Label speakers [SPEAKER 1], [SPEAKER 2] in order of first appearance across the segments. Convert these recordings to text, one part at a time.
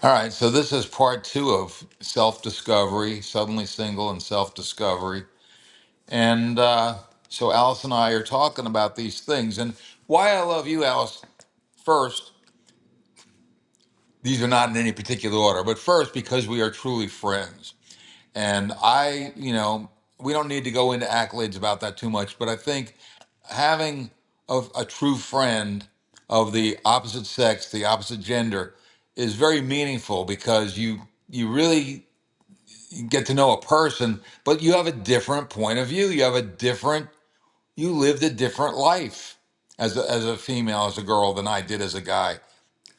[SPEAKER 1] All right, so this is part two of self-discovery, suddenly single and self-discovery. And so Alice and I are talking about these things. And why I love you, Alice, first, these are not in any particular order, but first, because we are truly friends. And we don't need to go into accolades about that too much, but I think having a true friend of the opposite sex, the opposite gender, is very meaningful because you really get to know a person, but you have a different point of view. You lived a different life as a female, as a girl than I did as a guy.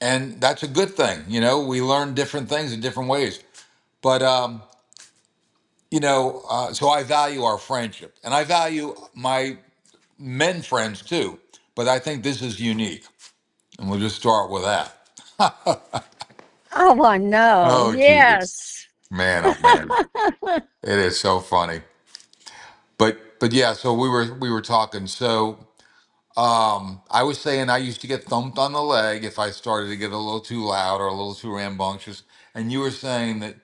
[SPEAKER 1] And that's a good thing. We learn different things in different ways. But, so I value our friendship and I value my men friends too. But I think this is unique. And we'll just start with that.
[SPEAKER 2] Oh, I know.
[SPEAKER 1] Oh, Jesus.
[SPEAKER 2] Yes.
[SPEAKER 1] Man, oh, man. It is so funny. But yeah, so we were talking. So I was saying I used to get thumped on the leg if I started to get a little too loud or a little too rambunctious. And you were saying that,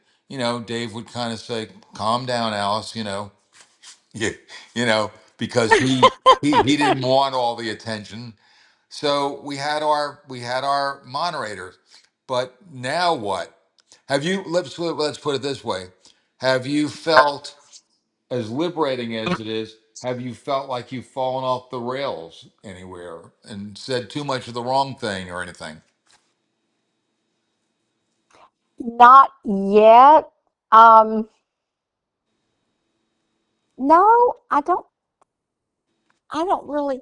[SPEAKER 1] Dave would kind of say, calm down, Alice, yeah, because he didn't want all the attention. So we had our moderators. But now what? Let's put it this way. Have you felt, as liberating as it is, have you felt like you've fallen off the rails anywhere and said too much of the wrong thing or anything?
[SPEAKER 2] Not yet. Um, no, I don't really.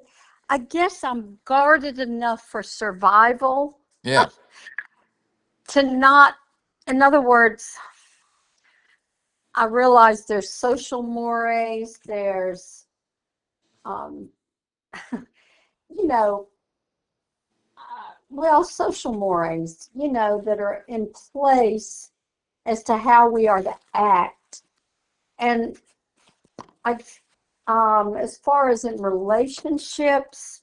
[SPEAKER 2] I guess I'm guarded enough for survival
[SPEAKER 1] Yeah,
[SPEAKER 2] to not, in other words, I realize there's social mores, there's, um, you know, well, social mores, that are in place as to how we are to act. And I, as far as in relationships,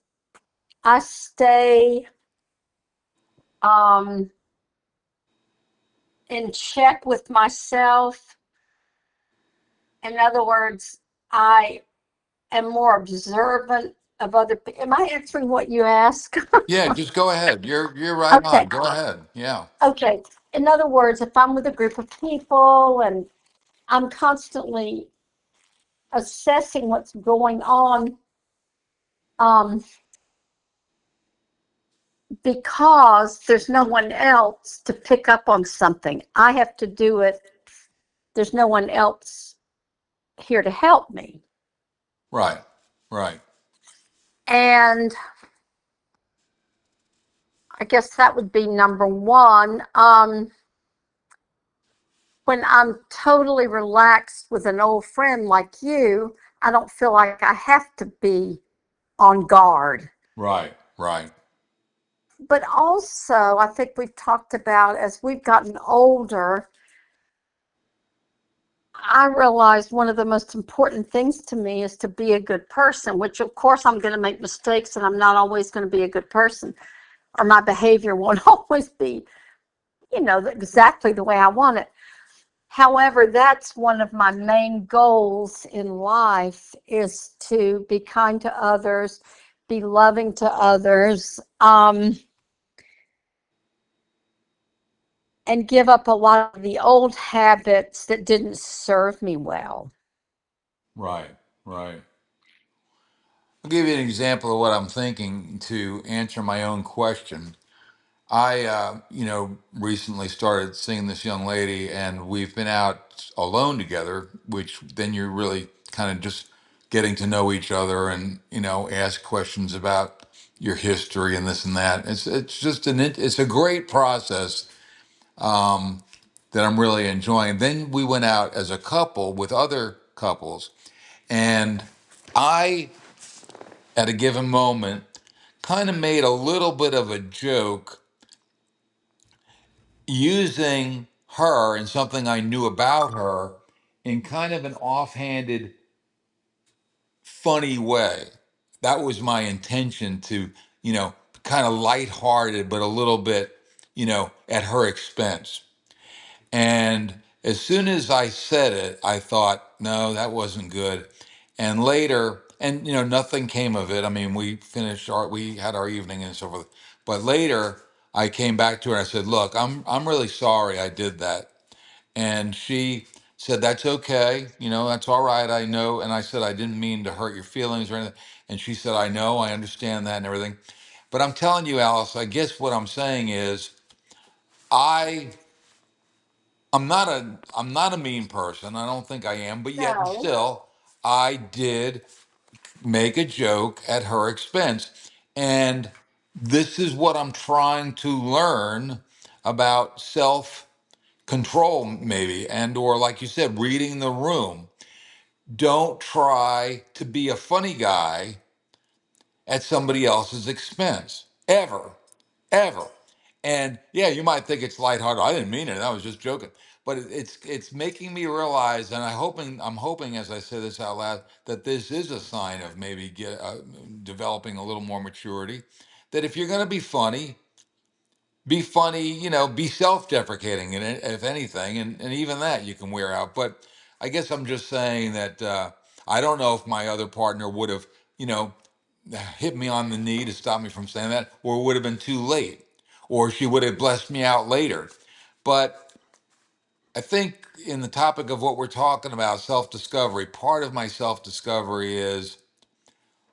[SPEAKER 2] I stay um, in check with myself. In other words, I am more observant of other people. Am I answering what you ask?
[SPEAKER 1] yeah. Just go ahead. You're right
[SPEAKER 2] Okay.
[SPEAKER 1] on. Go ahead. Yeah,
[SPEAKER 2] Okay. In other words, if I'm with a group of people and I'm constantly assessing what's going on, um, because there's no one else to pick up on something. I have to do it. There's no one else here to help me.
[SPEAKER 1] right, right.
[SPEAKER 2] And I guess that would be number one. When I'm totally relaxed with an old friend like you, I don't feel like I have to be on guard.
[SPEAKER 1] Right, right.
[SPEAKER 2] But also, I think we've talked about as we've gotten older, I realized one of the most important things to me is to be a good person, which of course I'm going to make mistakes and I'm not always going to be a good person, or my behavior won't always be, exactly the way I want it. However, that's one of my main goals in life is to be kind to others, be loving to others, and give up a lot of the old habits that didn't serve me well.
[SPEAKER 1] Right, right. I'll give you an example of what I'm thinking to answer my own question. I, recently started seeing this young lady, and we've been out alone together, which then you're really kind of just getting to know each other and, ask questions about your history and this and that. It's a great process um, that I'm really enjoying. Then we went out as a couple with other couples, and I, at a given moment, kind of made a little bit of a joke using her and something I knew about her in kind of an offhanded, funny way. That was my intention to, kind of lighthearted, but a little bit. at her expense. And as soon as I said it, I thought, no, that wasn't good. And later, and nothing came of it. I mean, we had our evening and so forth. But later, I came back to her and I said, look, I'm really sorry I did that. And she said, that's okay. That's all right. I know. And I said, I didn't mean to hurt your feelings or anything. And she said, I know, I understand that and everything. But I'm telling you, Alice, I guess what I'm saying is, I I'm not a mean person. I don't think I am, but yet and
[SPEAKER 2] No.
[SPEAKER 1] still, I did make a joke at her expense. And this is what I'm trying to learn about self control, maybe, and or like you said, reading the room. Don't try to be a funny guy at somebody else's expense, ever, ever. And yeah, you might think it's lighthearted. I didn't mean it. I was just joking. But it's making me realize, and I'm hoping as I say this out loud, that this is a sign of maybe developing a little more maturity. That if you're going to be funny, be self-deprecating, and if anything, and even that you can wear out. But I guess I'm just saying that I don't know if my other partner would have, you know, hit me on the knee to stop me from saying that, or it would have been too late, or she would have blessed me out later. But I think in the topic of what we're talking about, self discovery, part of my self discovery is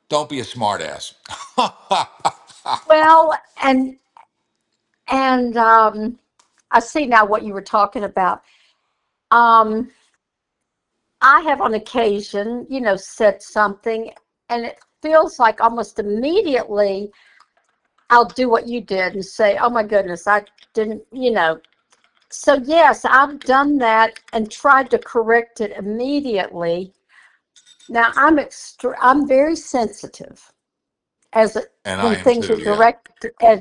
[SPEAKER 1] don't be a smartass.
[SPEAKER 2] Well, and I see now what you were talking about. Um, I have on occasion, said something, and it feels like almost immediately I'll do what you did and say, "Oh my goodness, I didn't." So yes, I've done that and tried to correct it immediately. Now I'm very sensitive as
[SPEAKER 1] And I
[SPEAKER 2] when
[SPEAKER 1] am
[SPEAKER 2] things are
[SPEAKER 1] too, yeah.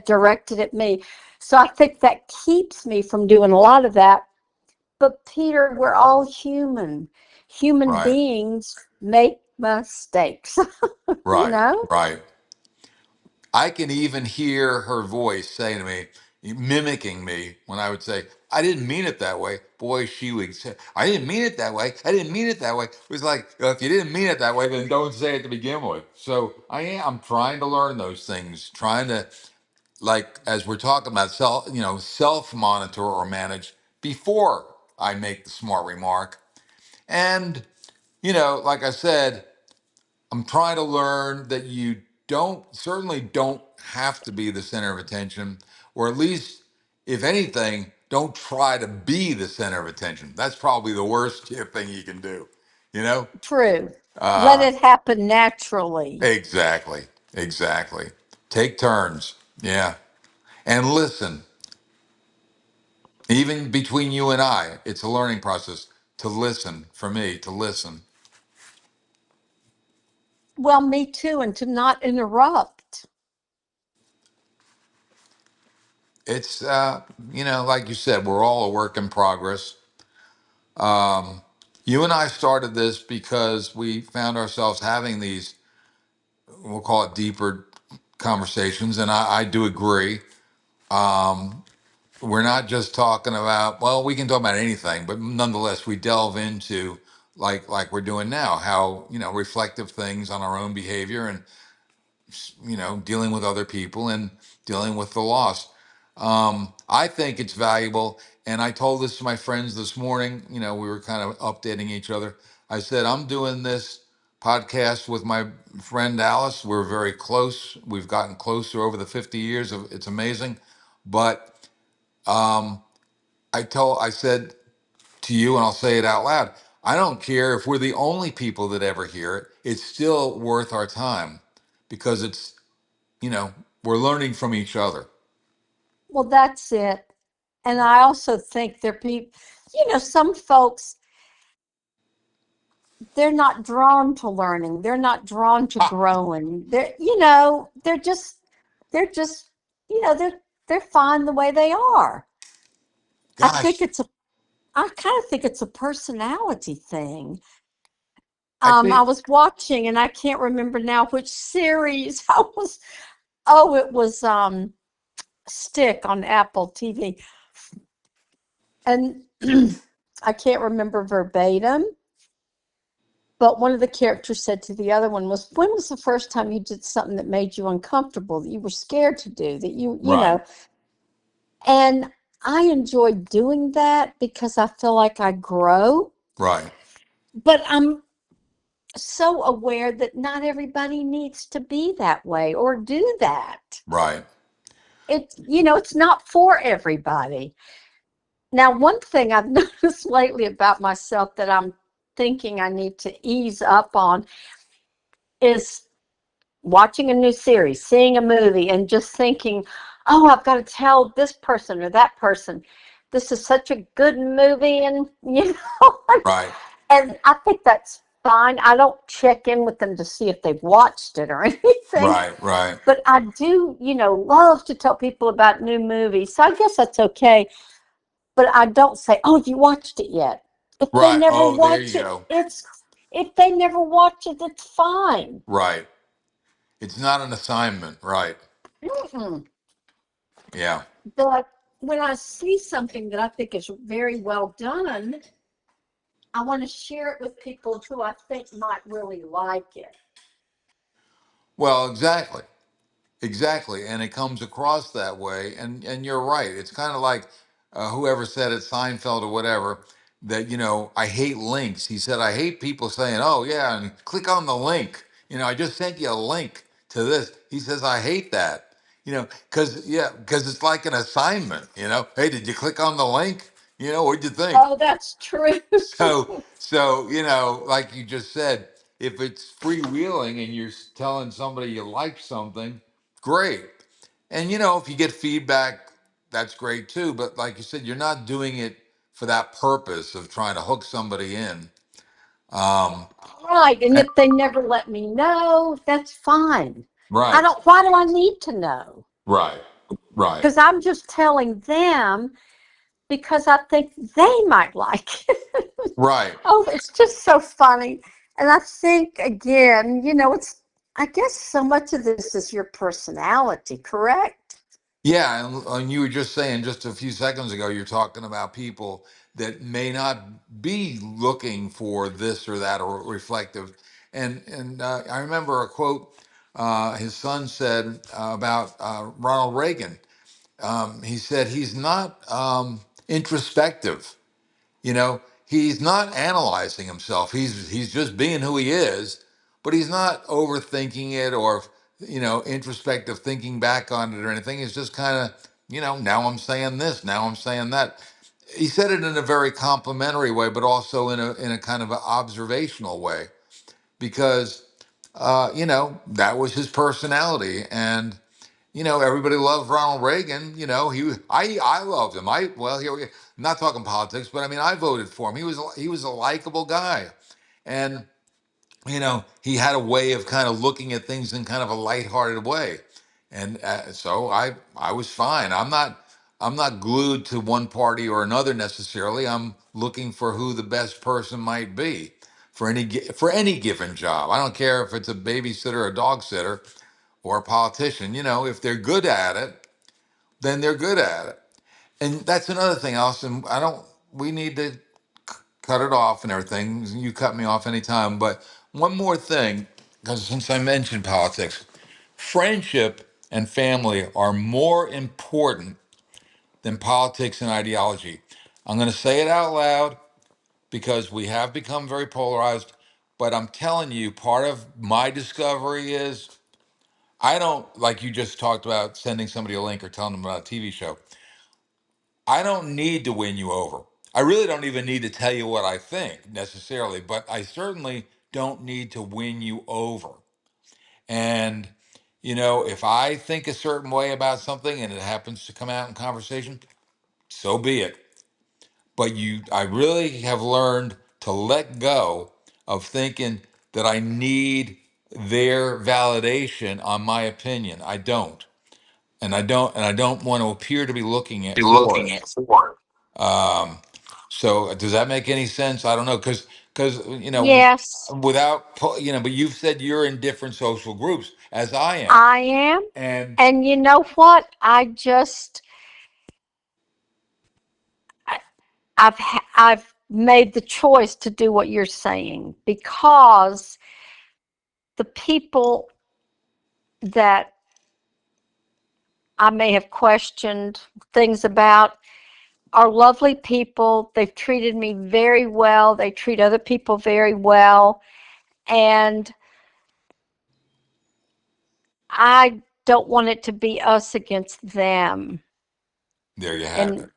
[SPEAKER 2] directed at me. So I think that keeps me from doing a lot of that. But Peter, we're all human. Human
[SPEAKER 1] Right,
[SPEAKER 2] beings make mistakes, you
[SPEAKER 1] right,
[SPEAKER 2] know?
[SPEAKER 1] right. I can even hear her voice saying to me, mimicking me when I would say, I didn't mean it that way. Boy, she would say, I didn't mean it that way. I didn't mean it that way. It was like, if you didn't mean it that way, then don't say it to begin with. So I'm trying to learn those things, trying to, like, as we're talking about self monitor or manage before I make the smart remark. And, like I said, I'm trying to learn that you certainly don't have to be the center of attention, or at least, if anything, don't try to be the center of attention. That's probably the worst thing you can do, you know?
[SPEAKER 2] True. Let
[SPEAKER 1] Uh,
[SPEAKER 2] it happen naturally.
[SPEAKER 1] exactly, exactly. Take turns, yeah. And listen, even between you and I, it's a learning process to listen, for me, to listen.
[SPEAKER 2] Well, me too, and to not interrupt.
[SPEAKER 1] It's, like you said, we're all a work in progress. Um, you and I started this because we found ourselves having these, we'll call it deeper conversations, and I do agree. Um, we're not just talking about, well, we can talk about anything, but nonetheless, we delve into like we're doing now, how reflective things on our own behavior and dealing with other people and dealing with the loss. I think it's valuable. And I told this to my friends this morning. We were kind of updating each other. I said, I'm doing this podcast with my friend Alice. We're very close. We've gotten closer over the 50 years. It's amazing. But um, I said to you, and I'll say it out loud, I don't care if we're the only people that ever hear it. It's still worth our time because you know, we're learning from each other.
[SPEAKER 2] Well, that's it. And I also think there be, some folks, they're not drawn to learning. They're not drawn to
[SPEAKER 1] Ah,
[SPEAKER 2] growing. They're just, they're fine the way they are. I think
[SPEAKER 1] gosh,
[SPEAKER 2] it's a, I kind of think it's a personality thing.
[SPEAKER 1] I
[SPEAKER 2] I
[SPEAKER 1] think
[SPEAKER 2] was watching, and I can't remember now which series I was. Oh, it was. stick on Apple TV, and I can't remember verbatim, but one of the characters said to the other one was, "When was the first time you did something that made you uncomfortable, that you were scared to do, that you
[SPEAKER 1] Right,
[SPEAKER 2] know?" And I enjoy doing that because I feel like I grow,
[SPEAKER 1] right,
[SPEAKER 2] but I'm so aware that not everybody needs to be that way or do that.
[SPEAKER 1] right.
[SPEAKER 2] It's not for everybody. Now, one thing I've noticed lately about myself that I'm thinking I need to ease up on is watching a new series, seeing a movie, and just thinking, oh, I've got to tell this person or that person, this is such a good movie. And,
[SPEAKER 1] Right,
[SPEAKER 2] and I think that's fine. I don't check in with them to see if they've watched it or anything.
[SPEAKER 1] right, right,
[SPEAKER 2] But I do, love to tell people about new movies. So I guess that's okay. But I don't say, "Oh, have you watched it yet?" If they
[SPEAKER 1] right.
[SPEAKER 2] never
[SPEAKER 1] Oh, there
[SPEAKER 2] watch
[SPEAKER 1] you
[SPEAKER 2] it,
[SPEAKER 1] go.
[SPEAKER 2] it's if they never watch it, it's fine.
[SPEAKER 1] Right. It's not an assignment. Right.
[SPEAKER 2] Mm-mm.
[SPEAKER 1] Yeah.
[SPEAKER 2] But when I see something that I think is very well done, I want to share it with people who I think might really like it.
[SPEAKER 1] Well, exactly. Exactly, and it comes across that way. And you're right. It's kind of like whoever said it, Seinfeld or whatever, that I hate links. He said I hate people saying, "Oh yeah, and click on the link." I just sent you a link to this. He says I hate that. Because it's like an assignment. Hey, did you click on the link? What'd you think?
[SPEAKER 2] Oh, that's true.
[SPEAKER 1] So, like you just said, if it's freewheeling and you're telling somebody you like something, great. And, if you get feedback, that's great too. But like you said, you're not doing it for that purpose of trying to hook somebody in. Um,
[SPEAKER 2] Right. And
[SPEAKER 1] and-
[SPEAKER 2] if they never let me know, that's fine. I
[SPEAKER 1] right,
[SPEAKER 2] don't, why do I need to know?
[SPEAKER 1] right, right,
[SPEAKER 2] Because I'm just telling them because I think they might like it.
[SPEAKER 1] right.
[SPEAKER 2] Oh, it's just so funny. And I think, again, I guess so much of this is your personality, correct?
[SPEAKER 1] Yeah, and you were just saying just a few seconds ago, you're talking about people that may not be looking for this or that or reflective. And I remember a quote his son said about Ronald Reagan. He said he's not introspective. He's not analyzing himself. He's just being who he is, but he's not overthinking it or introspective thinking back on it or anything. It's just kind of now I'm saying this, now I'm saying that. He said it in a very complimentary way, but also in a kind of an observational way because that was his personality. And everybody loved Ronald Reagan. I loved him. I'm not talking politics, but I mean, I voted for him. He was a likable guy, and he had a way of kind of looking at things in kind of a lighthearted way, and so I was fine. I'm not glued to one party or another necessarily. I'm looking for who the best person might be for any given job. I don't care if it's a babysitter, a dog sitter, or a politician. If they're good at it, then they're good at it. And that's another thing, Allison. We need to cut it off and everything. You cut me off anytime. But one more thing, because since I mentioned politics, friendship and family are more important than politics and ideology. I'm going to say it out loud because we have become very polarized. But I'm telling you, part of my discovery is I don't, like you just talked about sending somebody a link or telling them about a TV show. I don't need to win you over. I really don't even need to tell you what I think necessarily, but I certainly don't need to win you over. And, if I think a certain way about something and it happens to come out in conversation, so be it. But I really have learned to let go of thinking that I need their validation on my opinion. I don't. And I don't want to appear to be looking at
[SPEAKER 2] Be
[SPEAKER 1] for
[SPEAKER 2] looking
[SPEAKER 1] it.
[SPEAKER 2] at for.
[SPEAKER 1] Um, so does that make any sense? I don't know, because
[SPEAKER 2] Yes.
[SPEAKER 1] but you've said you're in different social groups. as I am.
[SPEAKER 2] I am.
[SPEAKER 1] And
[SPEAKER 2] And you know what? I- I've made the choice to do what you're saying because the people that I may have questioned things about are lovely people. They've treated me very well. They treat other people very well. And I don't want it to be us against them.
[SPEAKER 1] there you have
[SPEAKER 2] And
[SPEAKER 1] it.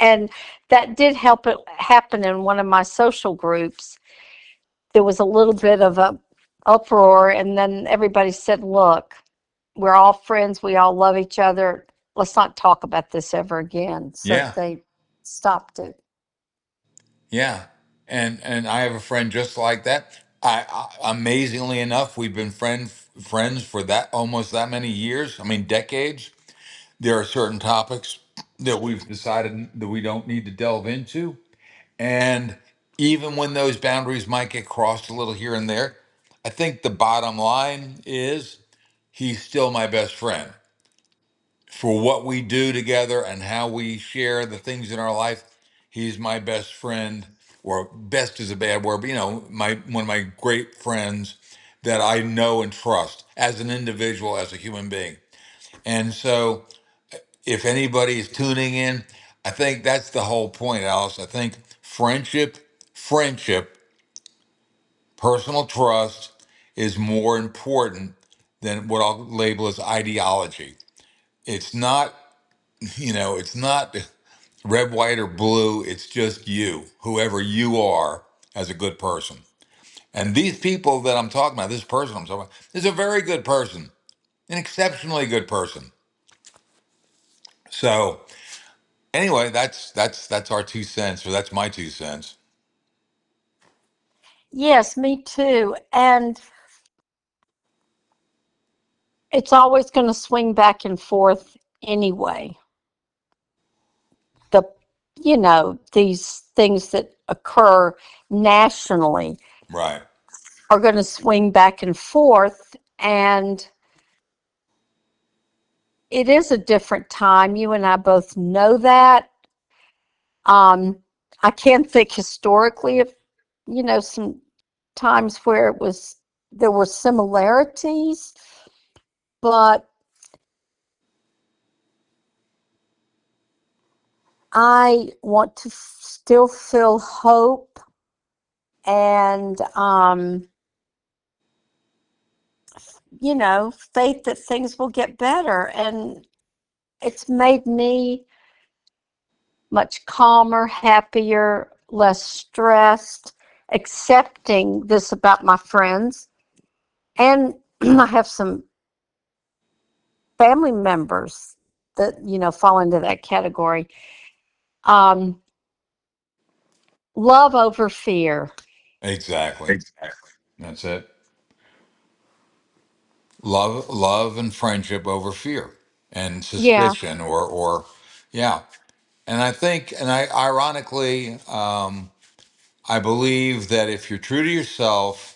[SPEAKER 2] and that did help it happen in one of my social groups. There was a little bit of a uproar and then everybody said, "Look, we're all friends. We all love each other. Let's not talk about this ever again." So
[SPEAKER 1] Yeah.
[SPEAKER 2] they stopped it.
[SPEAKER 1] Yeah. And I have a friend just like that. Amazingly enough, we've been friends for that almost that many years. I mean, decades. There are certain topics that we've decided that we don't need to delve into. And even when those boundaries might get crossed a little here and there, I think the bottom line is he's still my best friend for what we do together and how we share the things in our life. He's my best friend, or best is a bad word, but my one of my great friends that I know and trust as an individual, as a human being. And so if anybody is tuning in, I think that's the whole point, Alice. I think friendship, personal trust is more important than what I'll label as ideology. It's not, it's not red, white, or blue. It's just you, whoever you are as a good person. And these people that I'm talking about, this person I'm talking about, is a very good person, an exceptionally good person. So anyway, that's our 2 cents, or that's my 2 cents.
[SPEAKER 2] Yes, me too. And it's always going to swing back and forth anyway. The, these things that occur nationally
[SPEAKER 1] Right.
[SPEAKER 2] are going to swing back and forth. And it is a different time. You and I both know that. Um, I can think historically of, some times where there were similarities, but I want to still feel hope and, faith that things will get better. And it's made me much calmer, happier, less stressed, accepting this about my friends. And I have some family members that, fall into that category. Um, love over fear.
[SPEAKER 1] Exactly. That's it. Love and friendship over fear and
[SPEAKER 2] Yeah.
[SPEAKER 1] suspicion, or yeah. And I think, and I ironically, I believe that if you're true to yourself,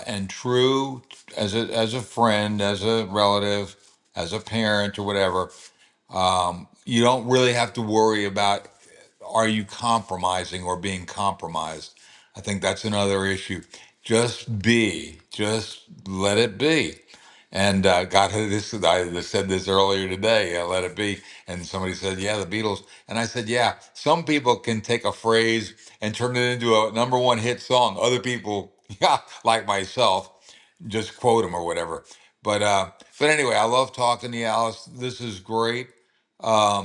[SPEAKER 1] and true as a friend, as a relative, as a parent, or whatever, you don't really have to worry about, are you compromising or being compromised. I think that's another issue. Just let it be. And God, I said this earlier today. Let it be. And somebody said, "Yeah, the Beatles." And I said, "Yeah, some people can take a phrase and turn it into a number one hit song. Other people, yeah, like myself, just quote them or whatever." But anyway, I love talking to you, Alice. This is great.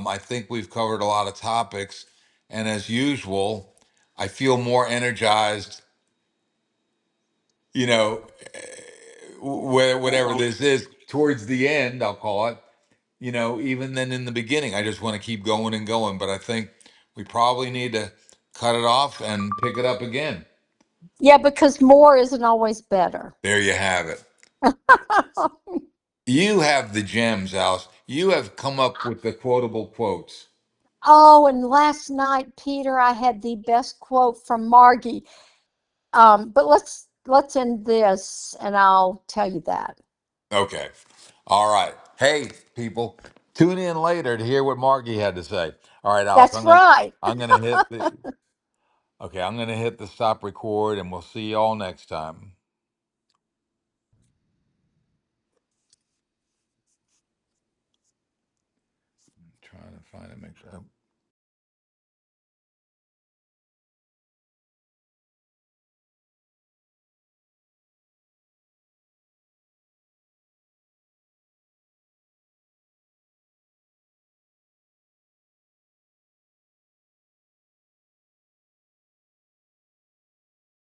[SPEAKER 1] I think we've covered a lot of topics, and as usual, I feel more energized. You know, whatever this is towards the end, I'll call it. Even then in the beginning, I just want to keep going and going. But I think we probably need to cut it off and pick it up again.
[SPEAKER 2] Yeah, because more isn't always better.
[SPEAKER 1] There you have it. You have the gems, Alice. You have come up with the quotable quotes.
[SPEAKER 2] Oh, and last night, Peter, I had the best quote from Margie. But let's let's end this and I'll tell you that.
[SPEAKER 1] Okay. All right. Hey, people, tune in later to hear what Margie had to say. All right, Alice,
[SPEAKER 2] That's right.
[SPEAKER 1] I'm gonna hit the okay, I'm gonna hit the stop record and we'll see you all next time. I'm trying to find a mix.